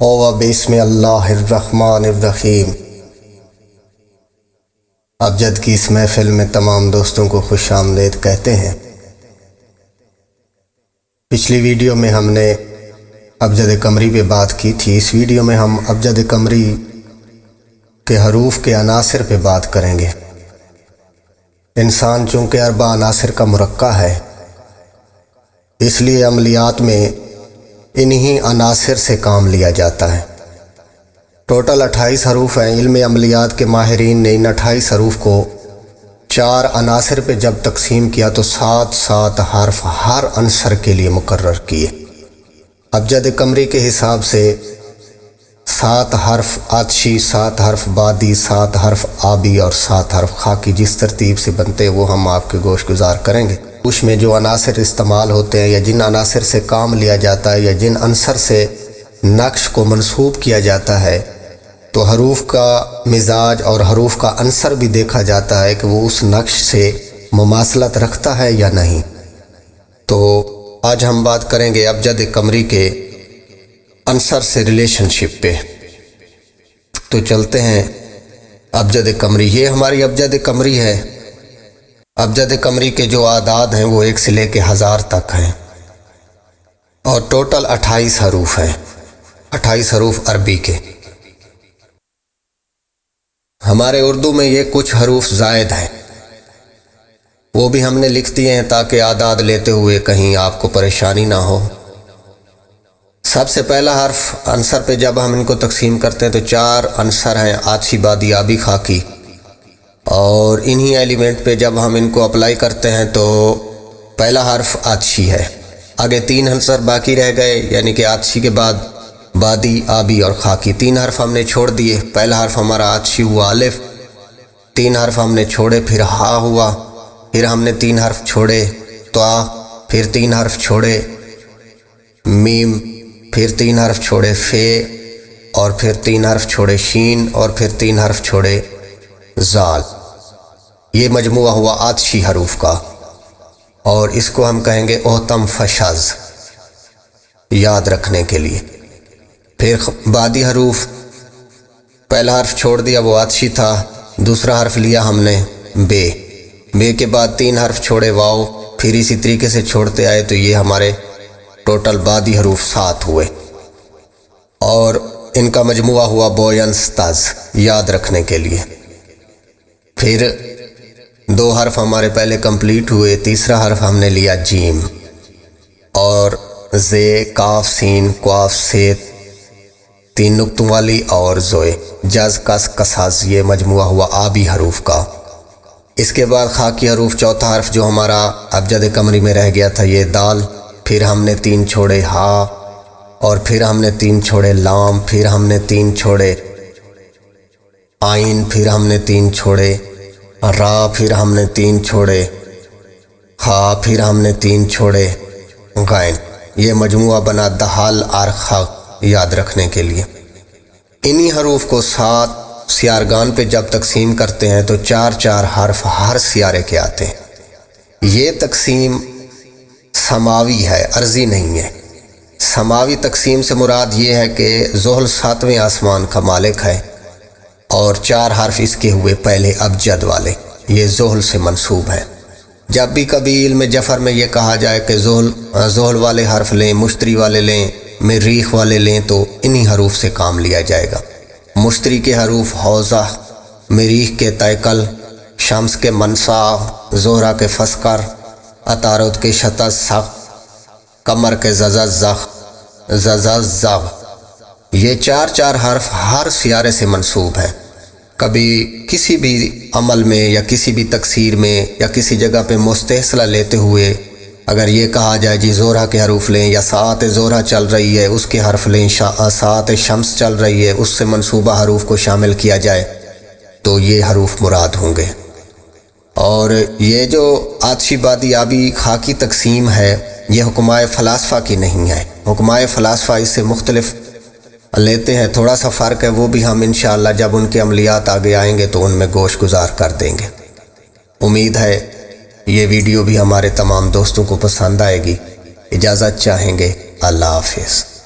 बिस्मिल्लाहिर्रहमानिर्रहीम। अबजद की इस महफिल में तमाम दोस्तों को खुश आमदीद कहते हैं। पिछली वीडियो में हमने अबजद कमरी पे बात की थी। इस वीडियो में हम अबजद कमरी के हरूफ के अनासिर पे बात करेंगे। इंसान चूँकि अरबा अनासिर का मुरक्का है, इसलिए अमलियात में इन्हीं अनासिर से काम लिया जाता है। टोटल 28 हरूफ हैं। इल्म अमलियात के माहिरीन ने इन 28 हरूफ को 4 अनासिर पे जब तकसीम किया तो 7 हर्फ हर अंसर के लिए मुकर्रर किए। अबजद कमरी के हिसाब से 7 हर्फ आतशी, 7 हर्फ बादी, 7 हर्फ आबी और 7 हर्फ खाकी जिस तरतीब से बनते हैं वो हम आपके गोश गुजार करेंगे। उसमें जो अनासिर इस्तेमाल होते हैं या जिन अनासिर से काम लिया जाता है या जिन अंसर से नक्श को मंसूब किया जाता है, तो हरूफ का मिजाज और हरूफ का अंसर भी देखा जाता है कि वो उस नक्श से मुमासलत रखता है या नहीं। तो आज हम बात करेंगे अबजद कमरी के अंसर से रिलेशनशिप पे। तो चलते हैं अबजद कमरी। ये हमारी अबजद कमरी है। अबजद कमरी के जो आदाद हैं वो 1 से लेके 1000 तक हैं और टोटल 28 हरूफ हैं। 28 हरूफ अरबी के। हमारे उर्दू में ये कुछ हरूफ ज़ायद हैं, वो भी हमने लिख दिए हैं ताकि आदाद लेते हुए कहीं आपको परेशानी ना हो। सबसे पहला हर्फ अंसर पे जब हम इनको तकसीम करते हैं तो 4 अंसर हैं, आतशी, बादी, आबी, खाकी। और इन्हीं एलिमेंट पे जब हम इनको अप्लाई करते हैं तो पहला हर्फ आतशी है। आगे 3 अंसर बाकी रह गए, यानी कि आतशी के बाद बादी, आबी और खाकी। 3 हर्फ हमने छोड़ दिए। पहला हर्फ हमारा आतशी हुआ अलिफ, 3 हर्फ हमने छोड़े, फिर हा हुआ, फिर हमने 3 हर्फ छोड़े त्वा, फिर 3 हर्फ छोड़े मीम, फिर 3 हर्फ छोड़े फे, और फिर 3 हर्फ छोड़े शीन, और फिर 3 हर्फ छोड़े जाल। ये मजमुआ हुआ आतशी हरूफ का और इसको हम कहेंगे ओहतम फशज, याद रखने के लिए। फिर बादी हरूफ, पहला हर्फ छोड़ दिया वो आतशी था, दूसरा हर्फ लिया हमने बे, बे के बाद 3 हर्फ छोड़े वाव, फिर इसी तरीके से छोड़ते आए तो ये हमारे टोटल बादी हरूफ 7 हुए और इनका मजमुआ हुआ बोयंस्ताज, याद रखने के लिए। फिर 2 हर्फ हमारे पहले कंप्लीट हुए। तीसरा हर्फ हमने लिया जीम और जे, काफ, सीन, क्वाफ, से 3 नुक्तों वाली और जोए, जज, कस, कसाज। ये मजमुआ हुआ आबी हरूफ का। इसके बाद खाकी हरूफ, चौथा हर्फ जो हमारा अबजद कमरी में रह गया था ये दाल, फिर हमने 3 छोड़े हा, और फिर हमने 3 छोड़े लाम, फिर हमने 3 छोड़े आइन, फिर हमने 3 छोड़े रा, फिर हमने 3 छोड़े खा, फिर हमने 3 छोड़े गैन। ये मजमुआ बना दहाल आरखा, याद रखने के लिए। इन्हीं हरूफ को 7 सियारगान पे जब तकसीम करते हैं तो 4 हर्फ हर सियारे के आते हैं। ये तकसीम समावी है, अर्जी नहीं है। समावी तकसीम से मुराद ये है कि ज़ोहल 7वें आसमान का मालिक है और 4 हर्फ इसके हुए पहले अबजद वाले, ये ज़ोहल से मंसूब है। जब भी कभी इल्म जफ़र में ये कहा जाए कि ज़ोहल वाले हर्फ लें, मुश्तरी वाले लें, मरीख वाले लें, तो इन्हीं हरूफ से काम लिया जाएगा। मुश्तरी के हरूफ हौज़ा, मरीख के तैकल, शम्स के मनसा, ज़ोहरा के फस्कर, अतारुद के शतज़ सख, कमर के ज़ज़, ये 4 हर्फ हर सियारे से मंसूब हैं। कभी किसी भी अमल में या किसी भी तकसीर में या किसी जगह पे मुस्तहसला लेते हुए अगर ये कहा जाए जी ज़ोहरा के हरूफ लें या सात ज़ोहरा चल रही है उसके हर्फ लें, सात शम्स चल रही है उससे मंसूबा हरूफ को शामिल किया जाए तो ये हरूफ मुराद होंगे। और ये जो आतशी, बादी, आबी, खाकी तकसीम है ये हुक्माए फ़लासफ़ा की नहीं है। हुक्माए फ़लासफ़ा इससे मुख्तलिफ लेते हैं, थोड़ा सा फ़र्क है, वो भी हम इंशाअल्लाह जब उनके अमलियात आगे आएंगे तो उनमें गोश गुजार कर देंगे। उम्मीद है ये वीडियो भी हमारे तमाम दोस्तों को पसंद आएगी। इजाज़त चाहेंगे। अल्लाह हाफ़िज़।